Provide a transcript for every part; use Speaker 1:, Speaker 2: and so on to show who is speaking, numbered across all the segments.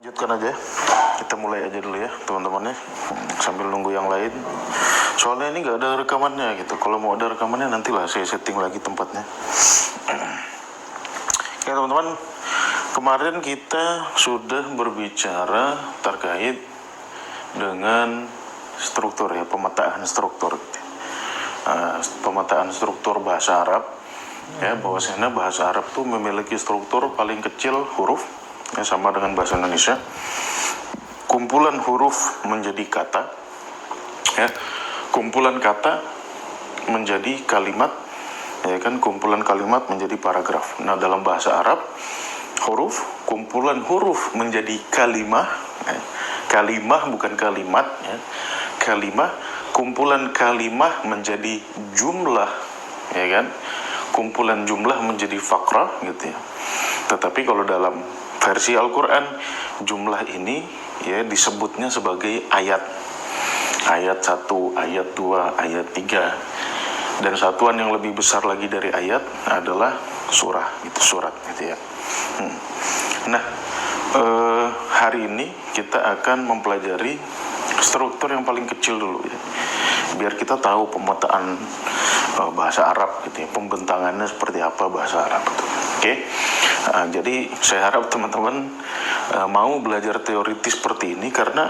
Speaker 1: Lanjutkan aja, kita mulai aja dulu ya teman-teman ya, sambil nunggu yang lain. Soalnya ini nggak ada rekamannya gitu. Kalau mau ada rekamannya nantilah saya setting lagi tempatnya. Ya teman-teman, kemarin kita sudah berbicara terkait dengan struktur ya, pemetaan struktur. Pemetaan struktur bahasa Arab ya, bahwasanya bahasa Arab tuh memiliki struktur paling kecil huruf ya, sama dengan bahasa Indonesia. Kumpulan huruf menjadi kata ya, kumpulan kata menjadi kalimat ya kan, kumpulan kalimat menjadi paragraf. Nah dalam bahasa Arab, huruf, kumpulan huruf menjadi kalimah ya. Kalimah bukan kalimat ya, kalimah, kumpulan kalimah menjadi jumlah ya kan, kumpulan jumlah menjadi fakrah gitu ya. Tetapi kalau dalam versi Al-Quran, jumlah ini ya disebutnya sebagai ayat. Ayat 1, ayat 2, ayat 3. Dan satuan yang lebih besar lagi dari ayat adalah surah, itu surat gitu ya. Nah, hari ini kita akan mempelajari struktur yang paling kecil dulu ya, biar kita tahu pemetaan bahasa Arab gitu ya, pembentangannya seperti apa bahasa Arab itu. Oke. Jadi saya harap teman-teman mau belajar teoritis seperti ini karena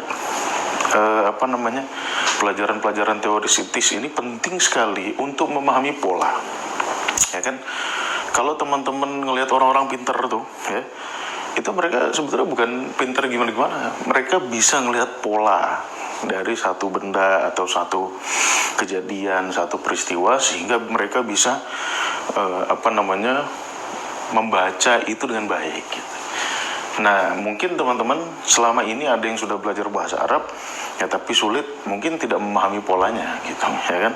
Speaker 1: pelajaran-pelajaran teoritis ini penting sekali untuk memahami pola. Ya kan? Kalau teman-teman ngelihat orang-orang pintar tuh ya, itu mereka sebetulnya bukan pintar gimana-gimana, mereka bisa ngelihat pola dari satu benda atau satu kejadian, satu peristiwa, sehingga mereka bisa membaca itu dengan baik gitu. Nah mungkin teman-teman selama ini ada yang sudah belajar bahasa Arab ya, tapi sulit, mungkin tidak memahami polanya gitu ya kan.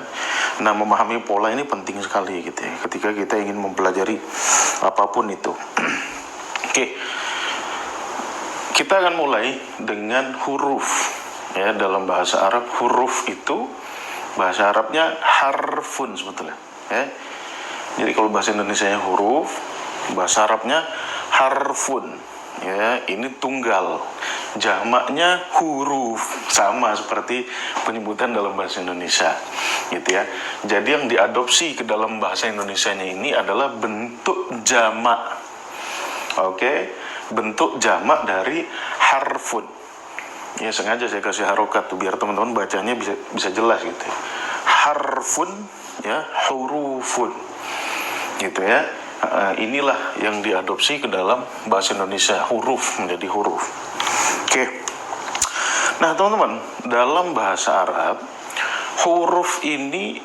Speaker 1: Nah memahami pola ini penting sekali gitu ya, ketika kita ingin mempelajari apapun itu. Oke. Kita akan mulai dengan huruf ya. Dalam bahasa Arab, huruf itu bahasa Arabnya harfun sebetulnya ya. Jadi kalau bahasa Indonesianya huruf, bahasa Arabnya harfun ya. Ini tunggal, jamaknya huruf, sama seperti penyebutan dalam bahasa Indonesia gitu ya. Jadi yang diadopsi ke dalam bahasa Indonesianya ini adalah bentuk jamak. Oke, bentuk jamak dari harfun. Ya sengaja saya kasih harokat tuh biar teman-teman bacanya bisa jelas gitu ya. Harfun ya, hurufun gitu ya. Inilah yang diadopsi ke dalam bahasa Indonesia, huruf menjadi huruf. Oke. Nah teman-teman, dalam bahasa Arab huruf ini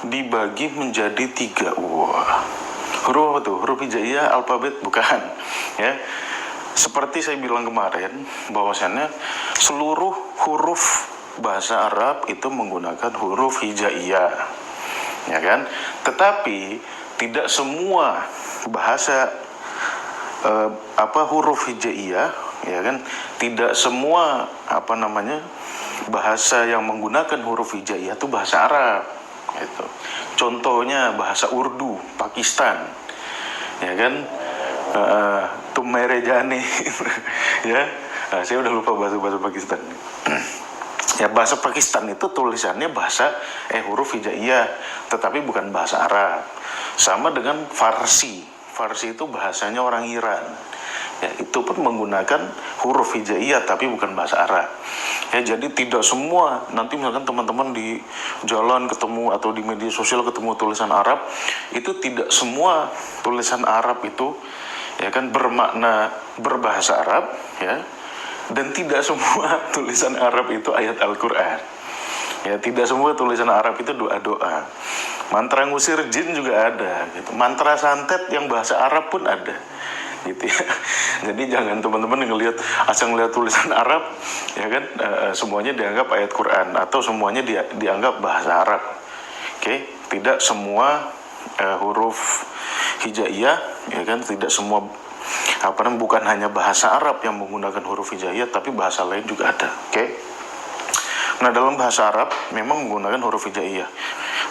Speaker 1: dibagi menjadi 3. Huruf apa tuh? Huruf hijaiyah, alfabet? Bukan ya. Seperti saya bilang kemarin, bahwasannya seluruh huruf bahasa Arab itu menggunakan huruf hijaiyah ya kan. Tetapi tidak semua bahasa huruf hijaiyah ya kan, tidak semua bahasa yang menggunakan huruf hijaiyah itu bahasa Arab gitu. Contohnya bahasa Urdu Pakistan ya kan, Tumerejani ya. Saya udah lupa bahasa Pakistan. Ya bahasa Pakistan itu tulisannya huruf hijaiyah, tetapi bukan bahasa Arab. Sama dengan Farsi. Farsi itu bahasanya orang Iran. Ya, itu pun menggunakan huruf hijaiyah tapi bukan bahasa Arab. Ya, jadi tidak semua, nanti misalkan teman-teman di jalan ketemu atau di media sosial ketemu tulisan Arab, itu tidak semua tulisan Arab itu ya kan bermakna berbahasa Arab ya. Dan tidak semua tulisan Arab itu ayat Al-Quran ya, tidak semua tulisan Arab itu doa-doa. Mantra ngusir jin juga ada gitu. Mantra santet yang bahasa Arab pun ada gitu ya. Jadi jangan teman-teman asal ngelihat tulisan Arab ya kan, semuanya dianggap ayat Quran atau semuanya dianggap bahasa Arab. Oke, tidak semua huruf hijaiyah ya kan, tidak semua bukan hanya bahasa Arab yang menggunakan huruf hijaiyah, tapi bahasa lain juga ada. Oke. Nah dalam bahasa Arab memang menggunakan huruf hijaiyah.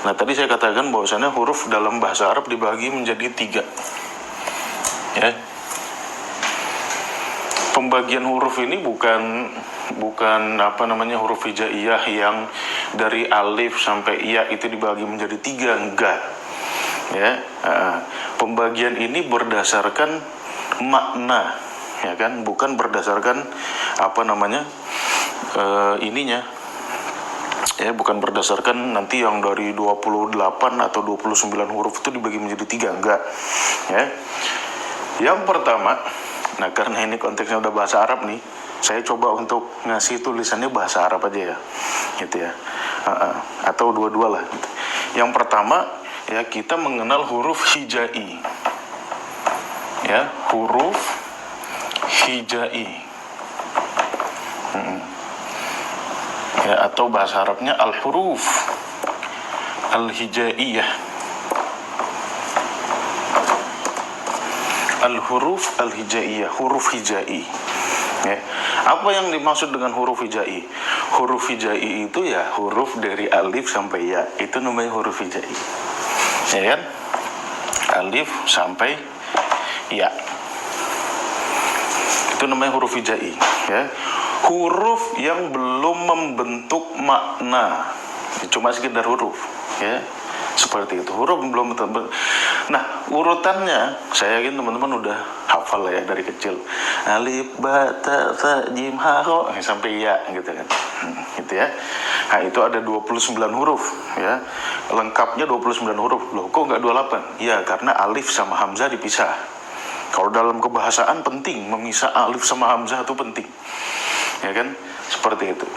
Speaker 1: Nah tadi saya katakan bahwasannya huruf dalam bahasa Arab dibagi menjadi 3 ya. pembagian huruf ini bukan huruf hijaiyah yang dari alif sampai ya itu dibagi menjadi 3, enggak. Ya, pembagian ini berdasarkan makna, ya kan, bukan berdasarkan ininya. Ya, bukan berdasarkan nanti yang dari 28 atau 29 huruf itu dibagi menjadi 3, enggak. Ya. Yang pertama, nah karena ini konteksnya udah bahasa Arab nih, saya coba untuk ngasih tulisannya bahasa Arab aja ya, gitu ya, atau dua-dua lah. Gitu. Yang pertama, ya kita mengenal huruf hijai, ya huruf hijai, ya atau bahasa Arabnya al-huruf al-hijaiyah. Al-huruf al-hijaiyah, huruf hijai. Ya. Apa yang dimaksud dengan huruf hijai? Huruf hijai itu ya huruf dari alif sampai ya, itu namanya huruf hijai. Ya kan? Alif sampai ya. Itu namanya huruf hijai, ya. Huruf yang belum membentuk makna, cuma sekedar huruf, ya. Seperti itu, huruf belum bentuk. Nah, urutannya saya yakin teman-teman udah hafal ya dari kecil. Alif, ba, ta, sa, jim, ha, ro sampai ya gitu kan. Gitu ya. Nah, itu ada 29 huruf ya. Lengkapnya 29 huruf. Loh, kok enggak 28? Ya, karena alif sama hamzah dipisah. Kalau dalam kebahasaan penting memisah alif sama hamzah itu penting. Ya kan? Seperti itu.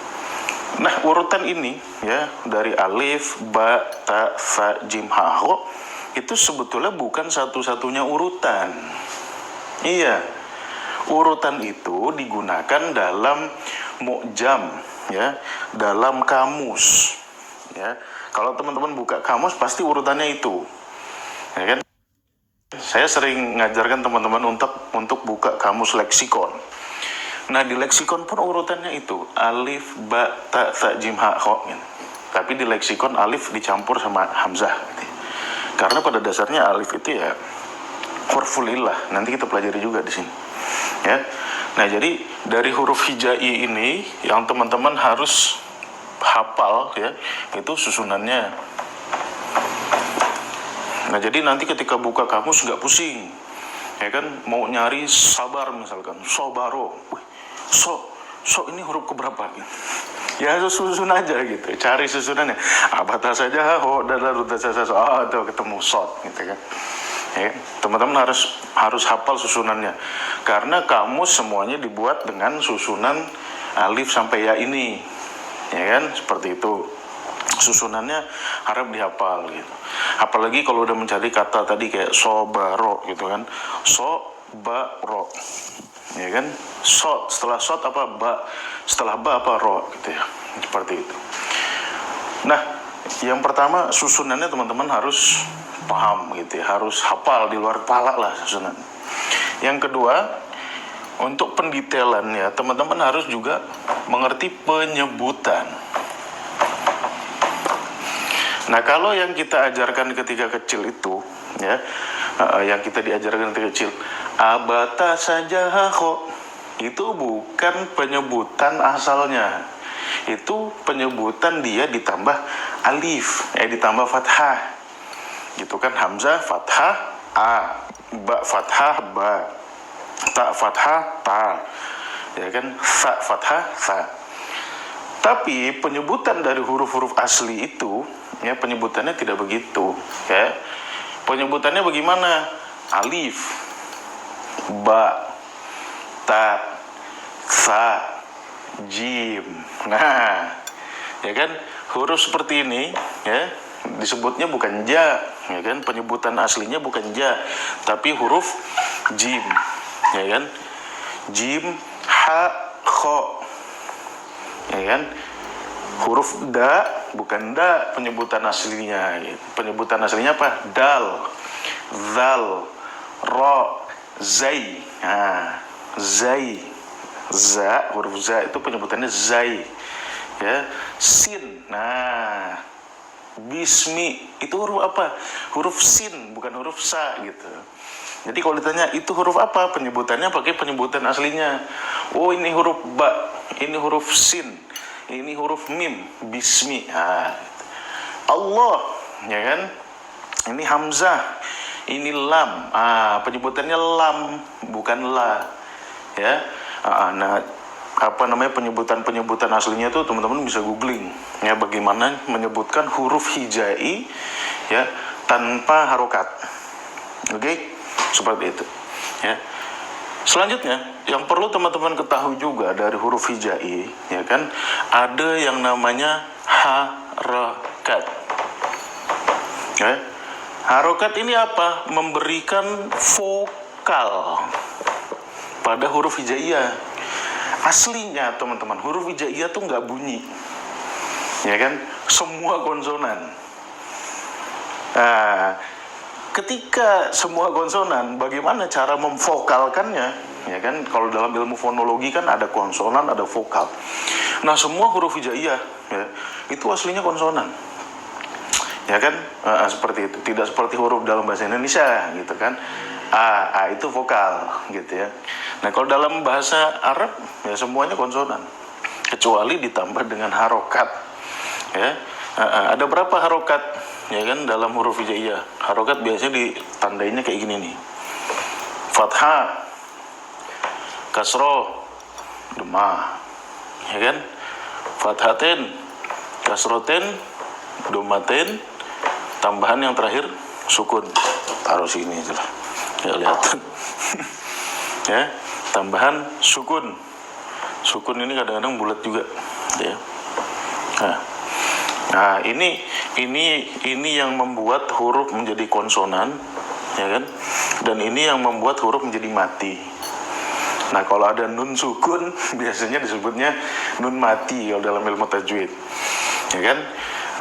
Speaker 1: Nah, urutan ini ya dari alif, ba, ta, sa, jim, ha, ro itu sebetulnya bukan satu-satunya urutan. Iya. Urutan itu digunakan dalam mu'jam ya, dalam kamus. Ya. Kalau teman-teman buka kamus pasti urutannya itu. Ya kan? Saya sering ngajarkan teman-teman untuk buka kamus leksikon. Nah, di leksikon pun urutannya itu alif, ba, ta, sa, jim, ha, ro gitu. Tapi di leksikon alif dicampur sama hamzah gitu. Karena pada dasarnya alif itu ya huruful illah. Nanti kita pelajari juga di sini. Ya. Nah, jadi dari huruf hijai ini yang teman-teman harus hafal ya, itu susunannya. Nah, jadi nanti ketika buka kamus nggak pusing. Ya kan, mau nyari sabar misalkan, sobaro. So ini huruf keberapa gitu. Ya susun aja gitu, cari susunannya. Abata saja, ho, dalar, tuh ketemu sot gitu kan. Ya, teman-teman harus hafal susunannya. Karena kamus semuanya dibuat dengan susunan alif sampai ya ini. Ya kan, seperti itu. Susunannya harap dihafal gitu. Apalagi kalau udah mencari kata tadi kayak sobaro gitu kan. So-ba-ro. Ya kan, sot setelah sot apa ba, setelah ba apa ro gitu ya, seperti itu. Nah, yang pertama susunannya teman-teman harus paham gitu ya, harus hafal di luar kepala lah susunan. Yang kedua, untuk pendetailannya teman-teman harus juga mengerti penyebutan. Nah, kalau yang kita ajarkan ketika kecil itu ya, yang kita diajarkan ketika kecil, abata saja kok, itu bukan penyebutan asalnya. Itu penyebutan dia ditambah alif, ditambah fathah. Gitu kan, hamzah fathah a, ba fathah ba, ta fathah ta. Ya kan, sa fathah sa. Tapi penyebutan dari huruf-huruf asli itu ya penyebutannya tidak begitu ya. Penyebutannya bagaimana? Alif, ba, ta, sa, jim. Nah, ya kan, huruf seperti ini ya disebutnya bukan ja, ya kan, penyebutan aslinya bukan ja, tapi huruf jim, ya kan, jim, ha, kho, ya kan. Huruf da bukan da penyebutan aslinya. Penyebutan aslinya apa? Dal, zal, ro, zai. Nah, zai, za, huruf za itu penyebutannya zai. Ya, sin. Nah, bismi itu huruf apa? Huruf sin, bukan huruf sa gitu. Jadi kalau ditanya itu huruf apa, penyebutannya pakai penyebutan aslinya. Oh, ini huruf ba, ini huruf sin, ini huruf mim, bismi. Nah, Allah, ya kan? Ini hamzah, ini lam. Penyebutannya lam, bukan la. Ya. Nah, apa namanya penyebutan aslinya itu teman-teman bisa googling ya, bagaimana menyebutkan huruf hijai ya tanpa harokat. Oke? Seperti itu ya. Selanjutnya yang perlu teman-teman ketahui juga dari huruf hijai ya kan, ada yang namanya harokat ya. Harokat ini apa? Memberikan vokal pada huruf hijaiyah. Aslinya teman-teman huruf hijaiyah tuh nggak bunyi ya kan, semua konsonan. Nah, ketika semua konsonan, bagaimana cara memvokalkannya? Ya kan, kalau dalam ilmu fonologi kan ada konsonan, ada vokal. Nah, semua huruf hijaiyah ya, itu aslinya konsonan. Ya kan, seperti itu. Tidak seperti huruf dalam bahasa Indonesia gitu kan. A itu vokal gitu ya. Nah, kalau dalam bahasa Arab ya semuanya konsonan, kecuali ditambah dengan harokat. Ya, ada berapa harokat? Ya kan, dalam huruf hijaiyah harokat biasanya ditandainya kayak gini nih: fathah, kasroh, domah, ya kan, fathatin, kasrotin, domatin, tambahan yang terakhir sukun. Taruh sini aja lah ya, lihat. Ya, tambahan sukun ini kadang-kadang bulat juga ya. Nah, ini yang membuat huruf menjadi konsonan, ya kan? Dan ini yang membuat huruf menjadi mati. Nah, kalau ada nun sukun, biasanya disebutnya nun mati kalau dalam ilmu tajwid, ya kan?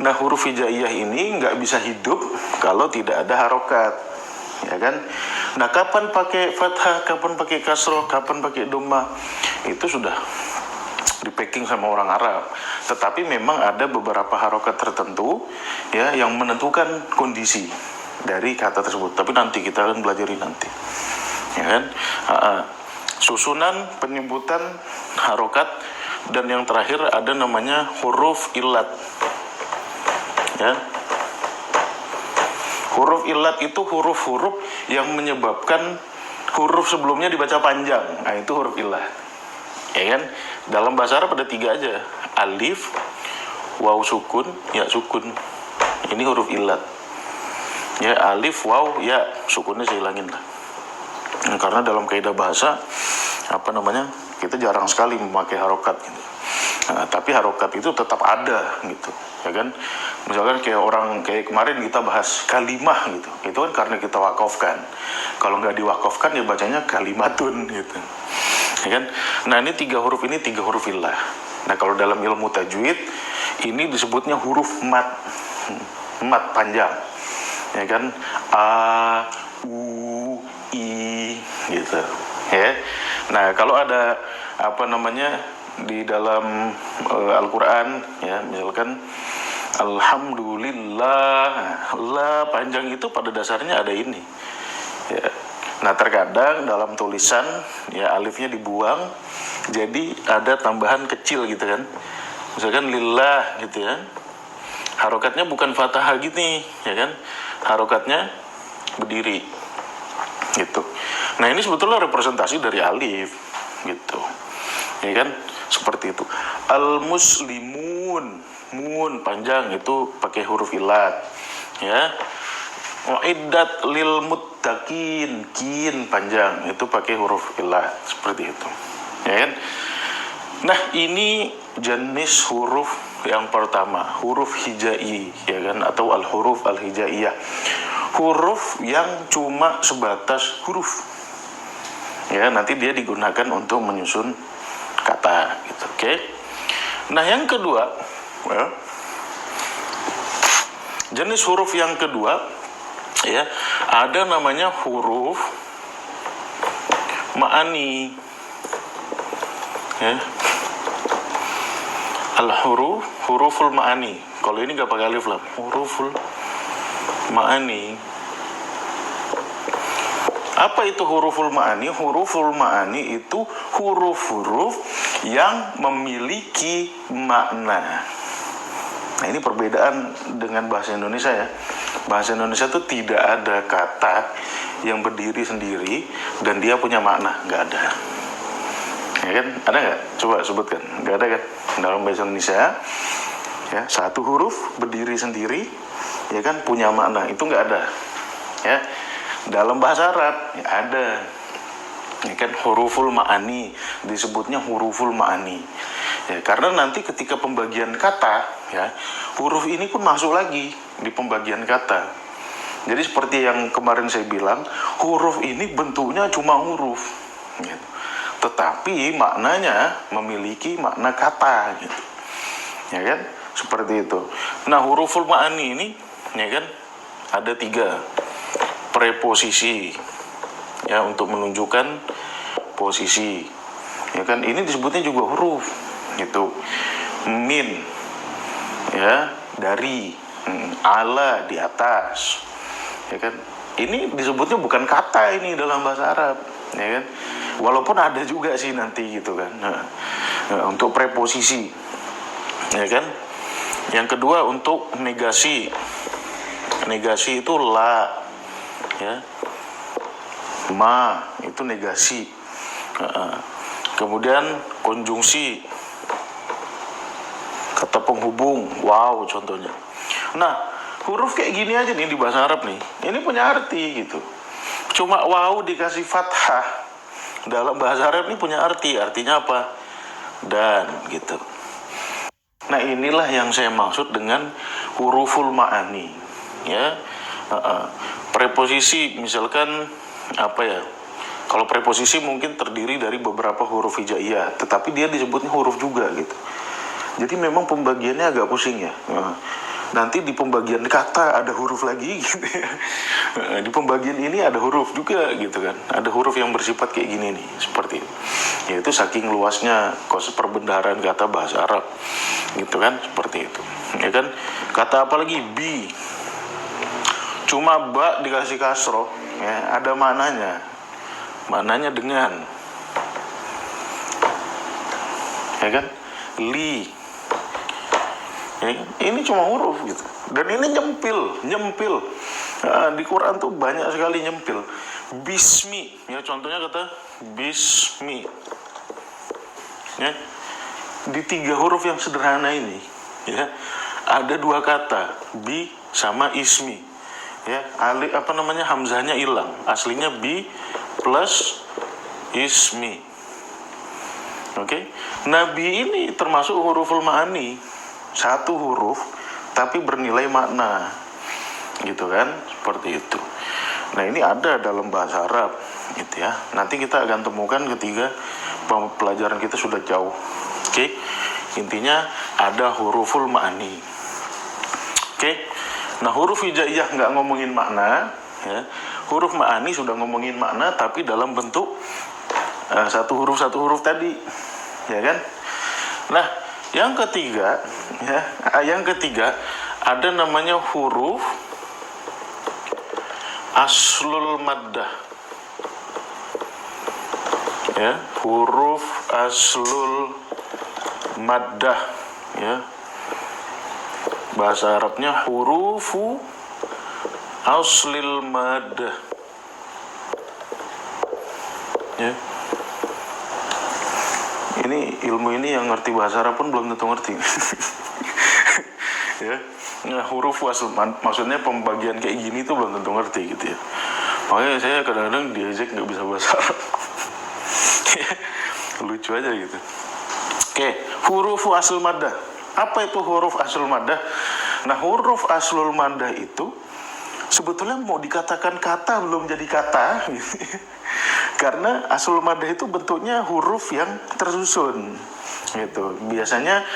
Speaker 1: Nah, huruf hijaiyah ini nggak bisa hidup kalau tidak ada harokat, ya kan? Nah, kapan pakai fathah, kapan pakai kasroh, kapan pakai dhamma, itu sudah di packing sama orang Arab. Tetapi memang ada beberapa harokat tertentu ya yang menentukan kondisi dari kata tersebut. Tapi nanti kita akan belajarin nanti, ya kan? Susunan penyebutan harokat, dan yang terakhir ada namanya huruf ilat. Ya, huruf ilat itu huruf-huruf yang menyebabkan huruf sebelumnya dibaca panjang. Nah, itu huruf ilat. Ya kan? Dalam bahasa Arab ada 3 aja: alif, waw sukun, ya sukun. Ini huruf ilat. Ya, alif, waw, ya, sukunnya saya hilangin lah. Karena dalam kaidah bahasa kita jarang sekali memakai harokat gitu. Nah, tapi harokat itu tetap ada gitu, ya kan? Misalkan kayak kemarin kita bahas kalimah gitu, itu kan karena kita wakafkan. Kalau nggak diwakafkan ya bacanya kalimatun gitu, ya kan? Nah, ini 3 huruf ini 3 huruf illah. Nah, kalau dalam ilmu tajwid ini disebutnya huruf mat panjang, ya kan? A, U, I gitu, ya. Nah, kalau ada di dalam Al-Quran ya, misalkan alhamdulillah, la panjang itu pada dasarnya ada ini ya. Nah, terkadang dalam tulisan ya alifnya dibuang, jadi ada tambahan kecil gitu kan, misalkan lillah gitu ya, harokatnya bukan fathah gini ya kan, harokatnya berdiri gitu. Nah, ini sebetulnya representasi dari alif gitu, ya kan, seperti itu. Al-muslimun, mun panjang itu pakai huruf ilat ya. Wa'iddat lil muttaqin, kin panjang itu pakai huruf ilat, seperti itu, ya kan. Nah, ini jenis huruf yang pertama, huruf hijai ya kan, atau al-huruf al-hijaiyah, huruf yang cuma sebatas huruf ya, nanti dia digunakan untuk menyusun kata gitu, oke. Nah, yang kedua ya, jenis huruf yang kedua ya, ada namanya huruf ma'ani ya. Huruful ma'ani. Kalau ini nggak pakai alif lam, huruful ma'ani. Apa itu huruful ma'ani? Huruful ma'ani itu huruf-huruf yang memiliki makna. Nah, ini perbedaan dengan bahasa Indonesia ya. Bahasa Indonesia itu tidak ada kata yang berdiri sendiri dan dia punya makna, nggak ada. Ya kan? Ada nggak? Coba sebutkan. Nggak ada kan? Dalam bahasa Indonesia, ya, satu huruf berdiri sendiri, ya kan, punya makna. Itu nggak ada. Ya. Dalam bahasa Arab ya ada. Ya kan, huruful ma'ani, disebutnya huruful ma'ani. Ya, karena nanti ketika pembagian kata, ya, huruf ini pun masuk lagi di pembagian kata. Jadi seperti yang kemarin saya bilang, huruf ini bentuknya cuma huruf, gitu. Tetapi maknanya memiliki makna kata, gitu. Ya kan, seperti itu. Nah, huruful ma'ani ini, ya kan, ada 3 preposisi, ya, untuk menunjukkan posisi. Ya kan, ini disebutnya juga huruf, gitu. Min, ya, dari, ala, di atas, ya kan. Ini disebutnya bukan kata ini dalam bahasa Arab, ya kan. Walaupun ada juga sih nanti, gitu kan. Nah, untuk preposisi, ya kan. Yang kedua untuk negasi. Negasi itu la, ya, ma, itu negasi. Kemudian konjungsi, kata penghubung, wow contohnya. Nah, huruf kayak gini aja nih di bahasa Arab nih, ini punya arti, gitu. Cuma wow dikasih fathah, dalam bahasa Arab ini punya arti. Artinya apa? Dan, gitu. Nah, inilah yang saya maksud dengan huruful ma'ani, ya. Preposisi misalkan apa ya, kalau preposisi mungkin terdiri dari beberapa huruf hijaiyah, tetapi dia disebutnya huruf juga, gitu. Jadi memang pembagiannya agak pusing ya. Nanti di pembagian kata ada huruf lagi, gitu ya. Di pembagian ini ada huruf juga, gitu kan. Ada huruf yang bersifat kayak gini nih, seperti ini. Yaitu saking luasnya perbendaharaan kata bahasa Arab, gitu kan, seperti itu. Ya kan, kata apa lagi? Bi. Cuma ba dikasih kasroh, ya, ada maknanya. Maknanya dengan. Ya kan? Li. Ya kan? Ini cuma huruf, gitu. Dan ini nyempil. Di Quran tuh banyak sekali nyempil. Bismi, ya, contohnya kata bismi. Ya. Di 3 huruf yang sederhana ini, ya, ada 2 kata, bi sama ismi. Ya, hamzahnya hilang. Aslinya bi plus ismi. Oke. Nabi ini termasuk huruful ma'ani. 1 huruf tapi bernilai makna. Gitu kan? Seperti itu. Nah, ini ada dalam bahasa Arab, gitu ya. Nanti kita akan temukan ketika pelajaran kita sudah jauh. Oke. Intinya ada huruful ma'ani. Oke. Nah, huruf hijaiyah nggak ngomongin makna, ya. Huruf ma'ani sudah ngomongin makna, tapi dalam bentuk 1 huruf tadi, ya kan? Nah, yang ketiga, ya, ada namanya huruf aslul maddah, ya, huruf aslul maddah, ya. Bahasa Arabnya hurufu aslil maddah, ya. Ini ilmu ini yang ngerti bahasa Arab pun belum tentu ngerti. Ya. Nah, huruf asl maksudnya pembagian kayak gini tuh belum tentu ngerti, gitu ya. Makanya saya kadang-kadang diajak nggak bisa bahasa Arab. Lucu aja gitu. Oke, huruf aslul maddah. Apa itu huruf aslul maddah? Nah, huruf aslul maddah itu sebetulnya mau dikatakan kata belum jadi kata, gitu. Karena aslul maddah itu bentuknya huruf yang tersusun, gitu. Biasanya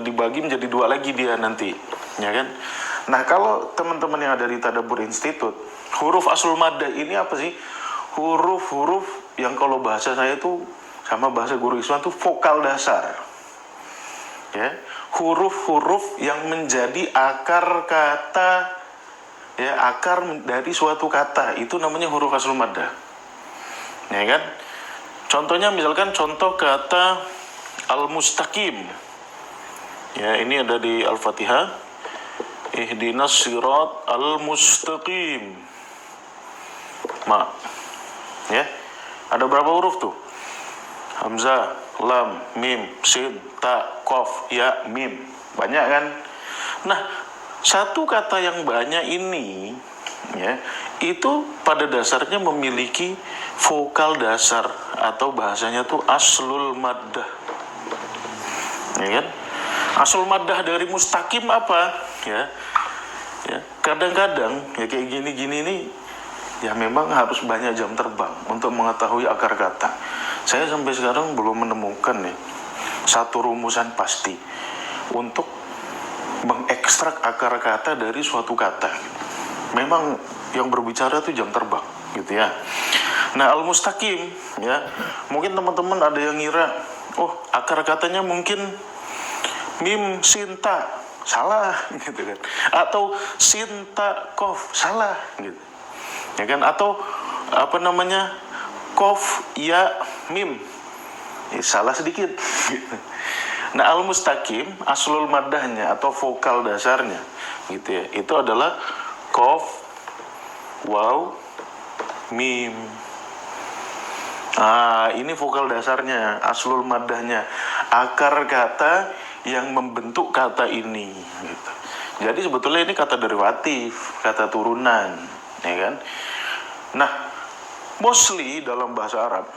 Speaker 1: dibagi menjadi 2 lagi dia nanti, ya kan? Nah, kalau teman-teman yang ada di Tadabbur Institute, huruf aslul maddah ini apa sih? Huruf-huruf yang kalau bahasa saya tuh sama bahasa guru Islam tuh vokal dasar, ya. Huruf-huruf yang menjadi akar kata, ya, akar dari suatu kata, itu namanya huruf aslul maddah. ya kan? Contohnya misalkan contoh kata al-mustaqim. Ya, ini ada di Al-Fatihah. Ihdinas sirat al-mustaqim. Ya. Ada berapa huruf tuh? Hamzah, lam, mim, sin, ta, qaf, ya, mim. Banyak kan? Nah, satu kata yang banyak ini, ya, itu pada dasarnya memiliki vokal dasar atau bahasanya tuh aslul maddah. Ya kan? Aslul maddah dari mustaqim apa? Ya. Ya, kadang-kadang ya kayak gini-gini nih ya memang harus banyak jam terbang untuk mengetahui akar kata. Saya sampai sekarang belum menemukan nih satu rumusan pasti untuk mengekstrak akar kata dari suatu kata. Memang yang berbicara tuh jam terbang gitu ya. Nah, al-mustaqim ya, mungkin teman-teman ada yang ngira, oh akar katanya mungkin mim sinta, salah gitu kan. Atau sinta kof, salah gitu. Ya kan, atau apa namanya? Kof ya mim. Ya, salah sedikit gitu. Nah, al-mustaqim aslul maddahnya atau vokal dasarnya gitu ya. Itu adalah kof, waw, mim. Ini vokal dasarnya, aslul maddahnya, akar kata yang membentuk kata ini gitu. Jadi sebetulnya ini kata derivatif, kata turunan, ya kan? Nah, mostly dalam bahasa Arab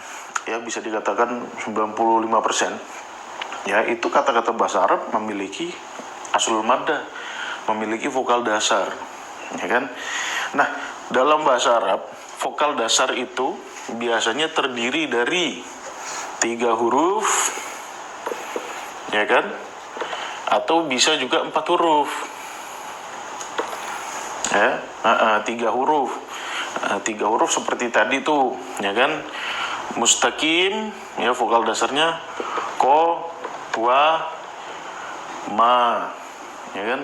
Speaker 1: ya bisa dikatakan 95% ya itu kata-kata bahasa Arab memiliki aslul maddah, memiliki vokal dasar, ya kan? Nah, dalam bahasa Arab vokal dasar itu biasanya terdiri dari 3 huruf, ya kan? Atau bisa juga 4 huruf. Ya, 3 huruf. 3 huruf seperti tadi tuh, ya kan? Mustaqim, ya vokal dasarnya ko, wa, ma, ya kan?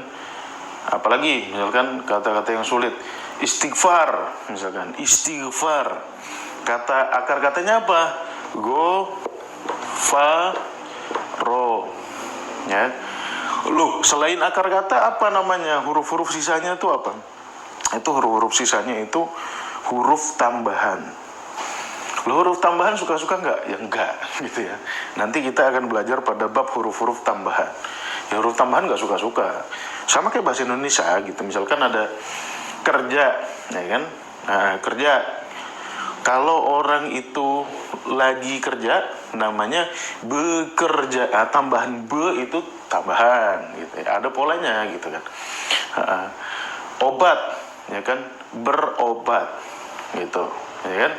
Speaker 1: Apalagi misalkan kata-kata yang sulit, istighfar, misalkan istighfar. Kata akar katanya apa? Go, fa, ro, ya. Loh, selain akar kata apa namanya? Huruf-huruf sisanya itu apa? Itu huruf-huruf sisanya itu huruf tambahan. Loh, huruf tambahan suka-suka nggak? Ya enggak, gitu ya. Nanti kita akan belajar pada bab huruf-huruf tambahan. Ya huruf tambahan nggak suka-suka. Sama kayak bahasa Indonesia gitu. Misalkan ada kerja, ya kan? Nah, kerja. Kalau orang itu lagi kerja, namanya bekerja. Tambahan be itu tambahan, gitu ya. Ada polanya, gitu kan. Obat, ya kan? Berobat, gitu, ya kan?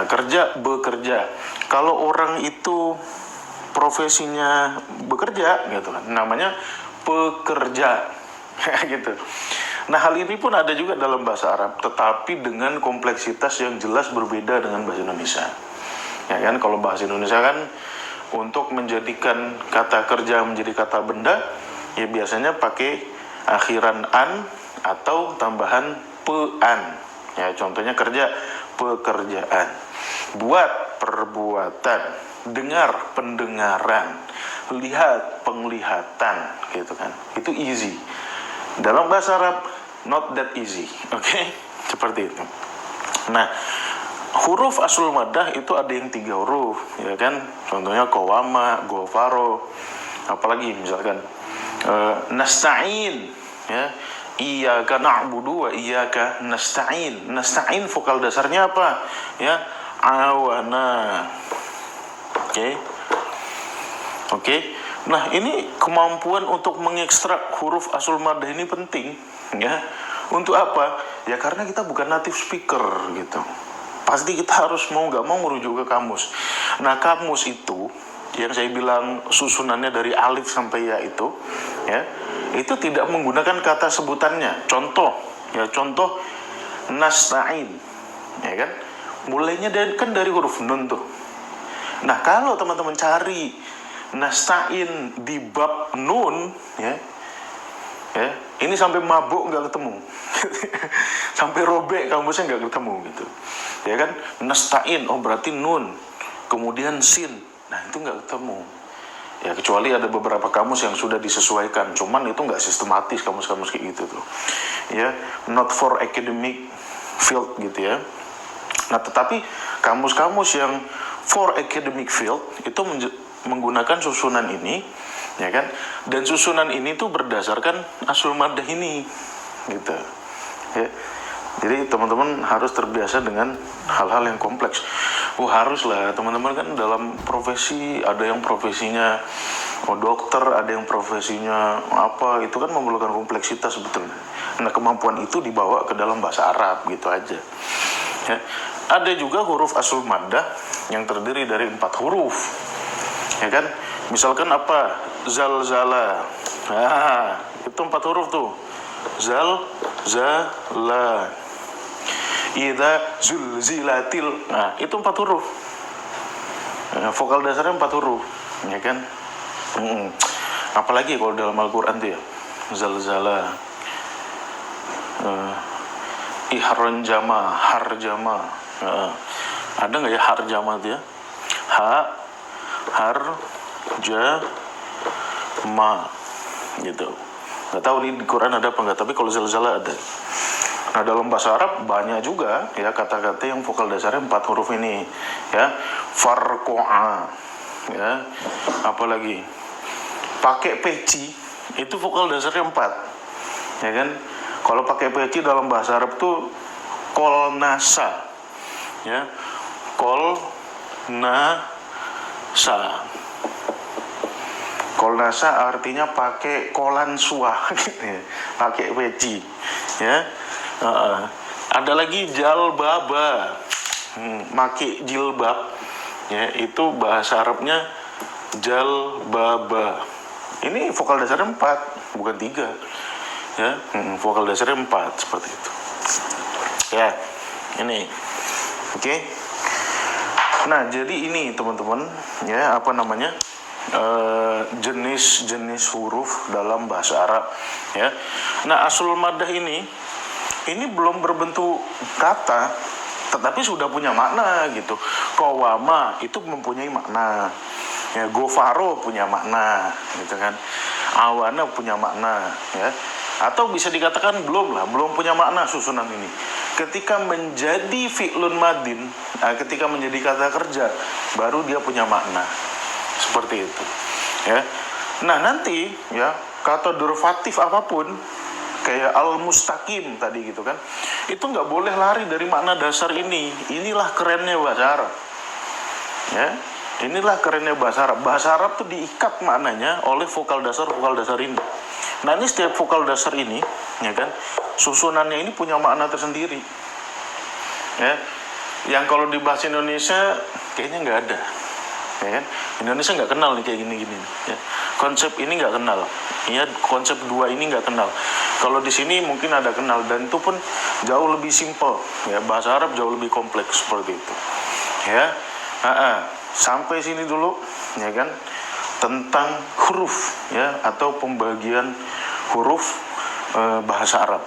Speaker 1: Kerja, bekerja. Kalau orang itu profesinya bekerja, gitu kan, namanya pekerja, gitu. Nah, hal ini pun ada juga dalam bahasa Arab, tetapi dengan kompleksitas yang jelas berbeda dengan bahasa Indonesia. Ya kan, kalau bahasa Indonesia kan untuk menjadikan kata kerja menjadi kata benda, ya biasanya pakai akhiran an atau tambahan pean. Ya, contohnya kerja, pekerjaan. Buat, perbuatan. Dengar, pendengaran. Lihat, penglihatan, gitu kan. Itu easy. Dalam bahasa Arab, not that easy, oke? Seperti itu. Nah, huruf aslul maddah itu ada yang 3 huruf, ya kan? Contohnya qawama, ghafaro, apalagi misalkan nasta'in, ya, iyyaka na'budu wa iyyaka nasta'in. Nasta'in vokal dasarnya apa? Ya, awana. Oke. Nah, ini kemampuan untuk mengekstrak huruf aslul maddah ini penting, ya. Untuk apa? Ya karena kita bukan native speaker gitu. Pasti kita harus mau nggak mau merujuk ke kamus. Nah, kamus itu yang saya bilang susunannya dari alif sampai ya itu, ya, itu tidak menggunakan kata sebutannya. Contoh nasta'in, ya kan? Mulainya dari huruf nun tuh. Nah, kalau teman-teman cari nasta'in di bab nun, ya, Ya, ini sampai mabuk nggak ketemu, sampai robek kamusnya nggak ketemu gitu, ya kan? Nasta'in, oh berarti nun, kemudian sin, nah itu nggak ketemu. Ya kecuali ada beberapa kamus yang sudah disesuaikan, cuman itu nggak sistematis kamus-kamus kayak gitu tuh. Ya, not for academic field gitu ya. Nah tetapi kamus-kamus yang for academic field itu menggunakan susunan ini, ya kan? Dan susunan ini tuh berdasarkan aslul maddah ini, gitu. Ya. Jadi teman-teman harus terbiasa dengan hal-hal yang kompleks. Harus lah teman-teman, kan dalam profesi ada yang profesinya dokter, ada yang profesinya apa, itu kan memerlukan kompleksitas sebetulnya. Nah kemampuan itu dibawa ke dalam bahasa Arab gitu aja. Ya. Ada juga huruf aslul maddah yang terdiri dari 4 huruf, ya kan? Misalkan apa? Zalzala. Nah, itu 4 huruf tuh. Zala. Idza zulzilatil. Nah, itu 4 huruf. Vokal dasarnya 4 huruf, ya kan? Apalagi kalau dalam Al-Qur'an tuh ya. Zalzala. Ihranjama, harjama. Ada nggak ya harjama tuh ya? Harjama gitu. Nggak tahu di Quran ada apa nggak, tapi kalau zalzala ada. Nah dalam bahasa Arab banyak juga ya kata-kata yang vokal dasarnya 4 huruf ini, ya. Farqo'a, ya. Apalagi pakai peci itu vokal dasarnya 4, ya kan? Kalau pakai peci dalam bahasa Arab tuh kolnasa, ya. Kolnasa artinya pakai kolansua, pakai peci, ya. Ada lagi jalbaba, make jilbab, ya, itu bahasa Arabnya jalbaba. Ini vokal dasarnya 4, bukan 3, ya. Vokal dasarnya 4 seperti itu, ya. Ini oke. Nah jadi ini teman-teman, ya, apa namanya, jenis-jenis huruf dalam bahasa Arab, ya. Nah aslul maddah ini belum berbentuk kata, tetapi sudah punya makna gitu. Qawama itu mempunyai makna, ya. Gofaro punya makna, gitu kan. Awana punya makna, ya. Atau bisa dikatakan belum punya makna susunan ini. Ketika menjadi fi'lun madin, ketika menjadi kata kerja, baru dia punya makna. Seperti itu, ya. Nah nanti, ya, kata derivatif apapun kayak al-mustaqim tadi gitu kan, itu nggak boleh lari dari makna dasar ini. Inilah kerennya bahasa Arab, ya. Inilah kerennya bahasa Arab. Bahasa Arab tuh diikat maknanya oleh vokal dasar ini. Nah ini setiap vokal dasar ini, ya kan, susunannya ini punya makna tersendiri, ya. Yang kalau di bahasa Indonesia kayaknya nggak ada, ya kan. Indonesia nggak kenal nih kayak gini-gini, ya. Konsep ini nggak kenal, ya. Konsep 2 ini nggak kenal. Kalau di sini mungkin ada kenal, dan itu pun jauh lebih simpel, ya. Bahasa Arab jauh lebih kompleks seperti itu, ya. Sampai sini dulu, ya kan, tentang huruf, ya, atau pembagian huruf bahasa Arab.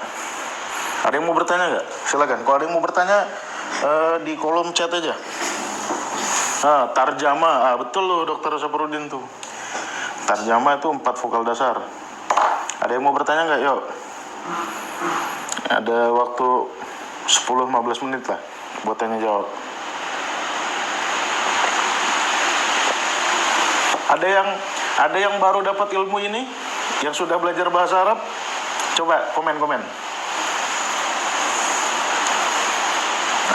Speaker 1: Ada yang mau bertanya nggak? Silakan. Kalau ada yang mau bertanya di kolom chat aja. Tarjama, betul loh Dr. Saparudin tuh. Tarjama itu 4 vokal dasar. Ada yang mau bertanya nggak? Yuk. Ada waktu 10-15 menit lah buat tanya jawab. Ada yang baru dapat ilmu ini, yang sudah belajar bahasa Arab? Coba komen.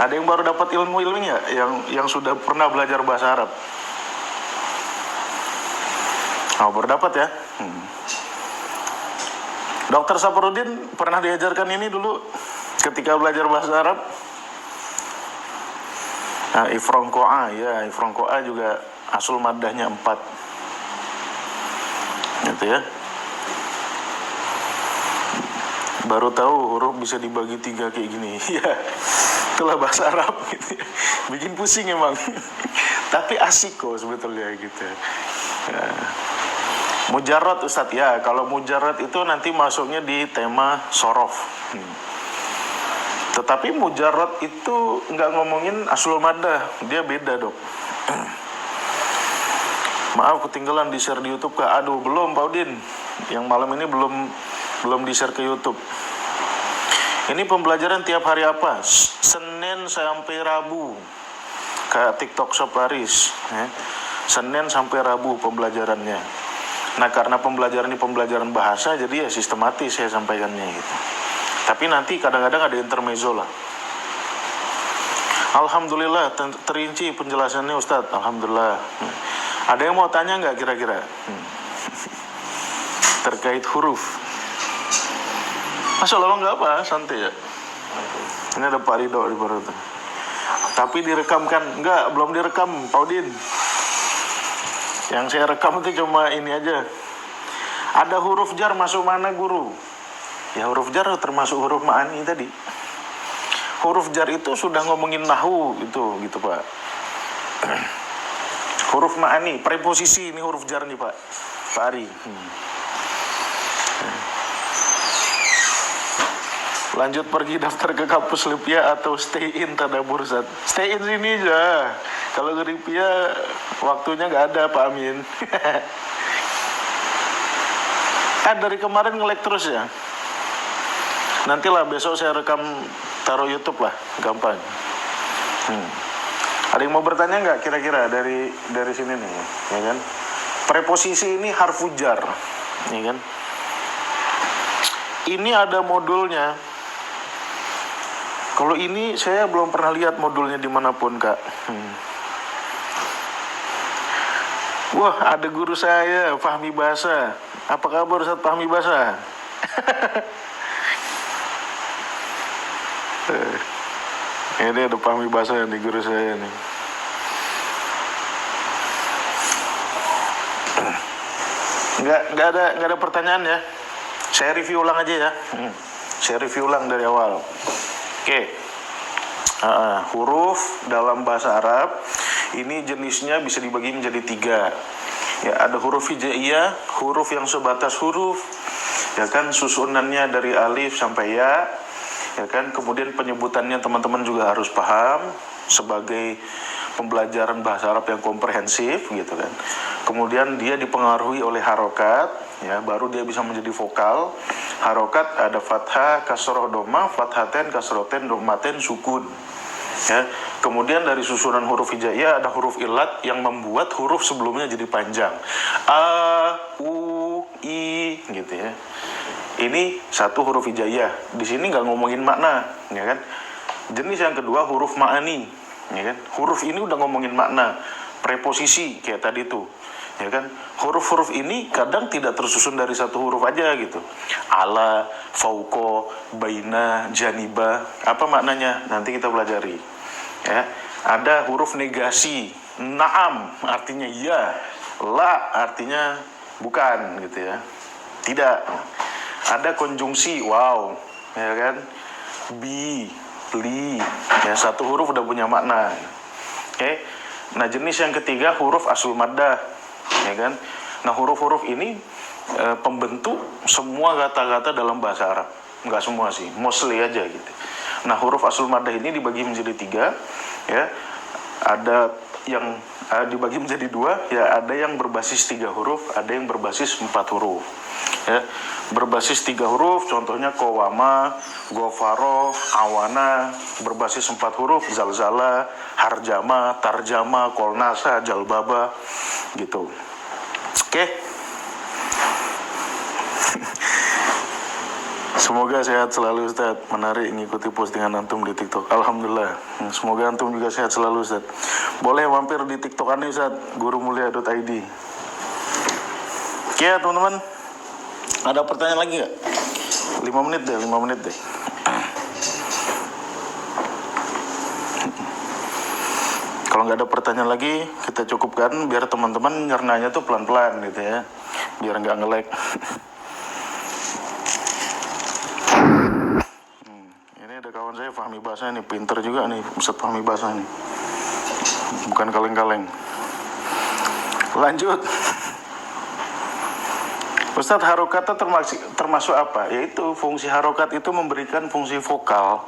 Speaker 1: Ada yang baru dapat ilmu ini nggak? Yang sudah pernah belajar bahasa Arab? Baru dapat ya. Dr. Saparudin pernah diajarkan ini dulu ketika belajar bahasa Arab. Ifronqo'a, ya, ifronqo'a juga aslul maddahnya 4, gitu ya. Baru tahu huruf bisa dibagi 3 kayak gini, ya. Itulah bahasa Arab, gitu ya. Bikin pusing emang. Tapi asik kok sebetulnya, gitu ya. Mujarrad Ustadz ya, kalau mujarrad itu nanti masuknya di tema sorof. Tetapi mujarrad itu nggak ngomongin aslul maddah, dia beda dok. Maaf ketinggalan di share di YouTube kak. Aduh belum Pak Udin, yang malam ini belum di share ke YouTube. Ini pembelajaran tiap hari apa? Senin sampai Rabu, kayak TikTok Shop Paris. Senin sampai Rabu pembelajarannya. Nah karena pembelajaran ini pembelajaran bahasa, jadi ya sistematis saya sampaikannya gitu. Tapi nanti kadang-kadang ada intermezzo lah. Alhamdulillah terinci penjelasannya Ustadz. Alhamdulillah. Ada yang mau tanya nggak kira-kira? Terkait huruf. Masya Allah nggak apa, santai ya. Ini ada Pak Ridho di baru. Tapi direkamkan? Nggak, belum direkam Pak Udin. Yang saya rekam itu cuma ini aja. Ada huruf jar masuk mana guru? Ya huruf jar termasuk huruf ma'ani tadi. Huruf jar itu sudah ngomongin nahu gitu Pak. Huruf ma'ani, preposisi ini huruf jar nih Pak Ari. Lanjut pergi daftar ke kampus Lipia atau stay in tadabur Ustaz? Stay in sini aja. Kalau ke Lipia waktunya nggak ada Pak Amin. Dari kemarin nge-lag terus ya. Nantilah besok saya rekam taruh YouTube lah, gampang. Ada yang mau bertanya nggak kira-kira dari sini nih, ya kan? Preposisi ini harfu jar, ya kan? Ini ada modulnya. Kalau ini saya belum pernah lihat modulnya dimanapun kak. Wah ada guru saya Fahmi Bahasa. Apa kabar Ustaz Fahmi Bahasa? Ini ada Fahmi Bahasa nih guru saya nih. Nggak ada pertanyaan ya. Saya review ulang aja ya. Saya review ulang dari awal. Oke. Huruf dalam bahasa Arab ini jenisnya bisa dibagi menjadi 3. Ya, ada huruf hijaiyah, huruf yang sebatas huruf, ya kan, susunannya dari alif sampai ya kan, kemudian penyebutannya teman-teman juga harus paham sebagai pembelajaran bahasa Arab yang komprehensif gitu kan. Kemudian dia dipengaruhi oleh harokat, ya, baru dia bisa menjadi vokal. Harokat ada fathah, kasroh, doma, fathaten, kasroten, domaten, sukun. Ya, kemudian dari susunan huruf hijaiyah ada huruf ilat yang membuat huruf sebelumnya jadi panjang. A, U, I gitu ya. Ini satu huruf hijaiyah. Di sini nggak ngomongin makna, ya kan? Jenis yang kedua huruf ma'ani, ya kan? Huruf ini udah ngomongin makna, preposisi kayak tadi tuh, ya kan? Huruf-huruf ini kadang tidak tersusun dari satu huruf aja gitu. Ala, fauko, baina, janiba, apa maknanya? Nanti kita pelajari. Ya, ada huruf negasi, naam artinya iya, la artinya bukan gitu ya. Tidak. Ada konjungsi, wow, ya kan? Bi, li, ya satu huruf udah punya makna. Oke. Nah, jenis yang ketiga huruf aslul maddah, ya kan? Nah, huruf-huruf ini pembentuk semua kata-kata dalam bahasa Arab. Enggak semua sih, mostly aja gitu. Nah, huruf aslul maddah ini dibagi menjadi 3, ya. Ada yang dibagi menjadi 2, ya, ada yang berbasis 3 huruf, ada yang berbasis 4 huruf. Ya, berbasis 3 huruf, contohnya kowama, gofaro, awana. Berbasis 4 huruf, zalzala, harjama, tarjama, kolnasa, jalbaba, gitu. Oke. Semoga sehat selalu Ustaz. Menarik ngikuti postingan antum di TikTok. Alhamdulillah. Semoga antum juga sehat selalu Ustaz. Boleh mampir di TikTok aneh Ustaz, gurumulia.id. Oke ya teman-teman. Ada pertanyaan lagi nggak? 5 menit deh. Kalau nggak ada pertanyaan lagi, kita cukupkan biar teman-teman nyernanya tuh pelan-pelan gitu ya, biar nggak nge-lag. Ini ada kawan saya Fahmi Bahasa nih, pinter juga nih, Ustaz Fahmi Bahasa nih, bukan kaleng-kaleng. Lanjut. Ustadz, harokatnya termasuk apa? Yaitu fungsi harokat itu memberikan fungsi vokal.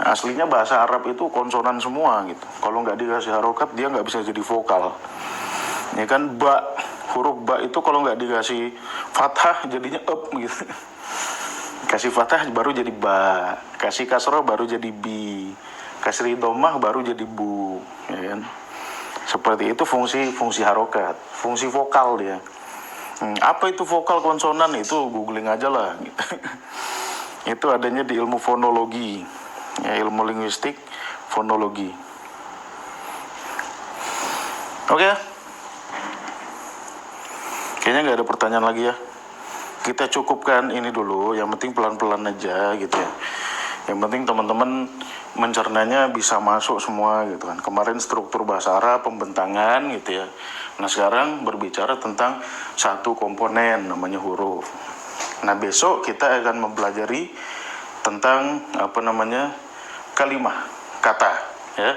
Speaker 1: Aslinya bahasa Arab itu konsonan semua gitu. Kalau nggak dikasih harokat dia nggak bisa jadi vokal. Ya kan, huruf ba itu kalau nggak dikasih fathah jadinya up gitu. Kasih fathah baru jadi ba, kasih kasroh baru jadi bi, kasih domah baru jadi bu, ya kan? Seperti itu fungsi harokat, fungsi vokal dia. Apa itu vokal konsonan? Itu googling aja lah gitu. Itu adanya di ilmu fonologi, ya, ilmu linguistik fonologi. Oke. Kayaknya nggak ada pertanyaan lagi ya. Kita cukupkan ini dulu, yang penting pelan-pelan aja gitu ya. Yang penting teman-teman mencernanya bisa masuk semua gitu kan. Kemarin struktur bahasa Arab, pembentangan gitu ya. Nah sekarang berbicara tentang satu komponen namanya huruf. Nah besok kita akan mempelajari tentang kalimah, kata ya.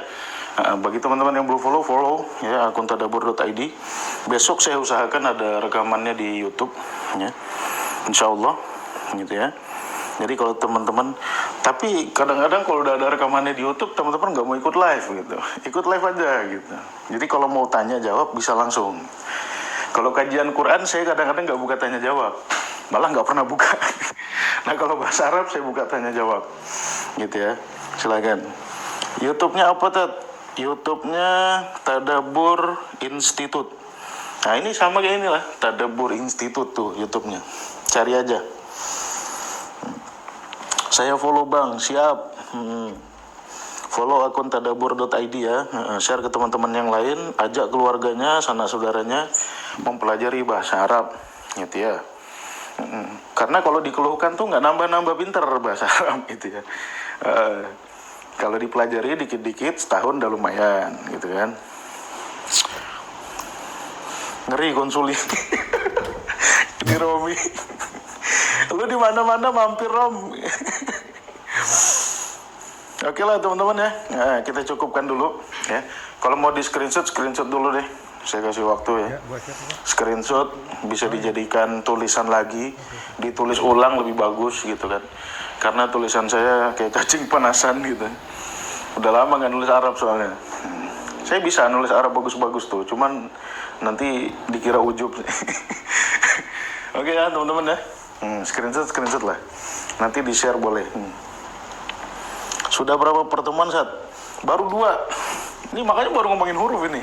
Speaker 1: Bagi teman-teman yang belum follow ya akun tadabbur.id. Besok saya usahakan ada rekamannya di YouTube ya. Insyaallah gitu ya. Jadi kalau teman-teman, tapi kadang-kadang kalau udah ada rekamannya di YouTube, teman-teman nggak mau ikut live gitu. Ikut live aja gitu. Jadi kalau mau tanya jawab bisa langsung. Kalau kajian Quran saya kadang-kadang nggak buka tanya jawab, malah nggak pernah buka. Nah kalau bahasa Arab saya buka tanya jawab, gitu ya. Silakan. YouTube-nya apa Tat? YouTube-nya Tadabbur Institute. Nah ini sama kayak inilah, Tadabbur Institute tuh YouTube-nya. Cari aja. Saya follow Bang, siap. Follow akun tadabbur.id ya. Share ke teman-teman yang lain, ajak keluarganya, sanak saudaranya mempelajari bahasa Arab, gitu ya. Karena kalau dikeluhkan tuh nggak nambah-nambah pinter bahasa Arab gitu ya. Kalau dipelajari dikit-dikit setahun udah lumayan gitu kan. Ngeri konsul ini. Ini Romi. Lu di mana-mana mampir Rom. Oke lah teman-teman ya. Nah, kita cukupkan dulu ya. Kalau mau di screenshot dulu deh. Saya kasih waktu ya. Screenshot bisa dijadikan tulisan lagi, ditulis ulang lebih bagus gitu kan. Karena tulisan saya kayak cacing panasan gitu. Udah lama nggak nulis Arab soalnya. Saya bisa nulis Arab bagus-bagus tuh, cuman nanti dikira ujub. Oke ya teman-teman ya. Screenshot lah. Nanti di share boleh. Sudah berapa pertemuan Sat? Baru 2. Ini makanya baru ngomongin huruf ini.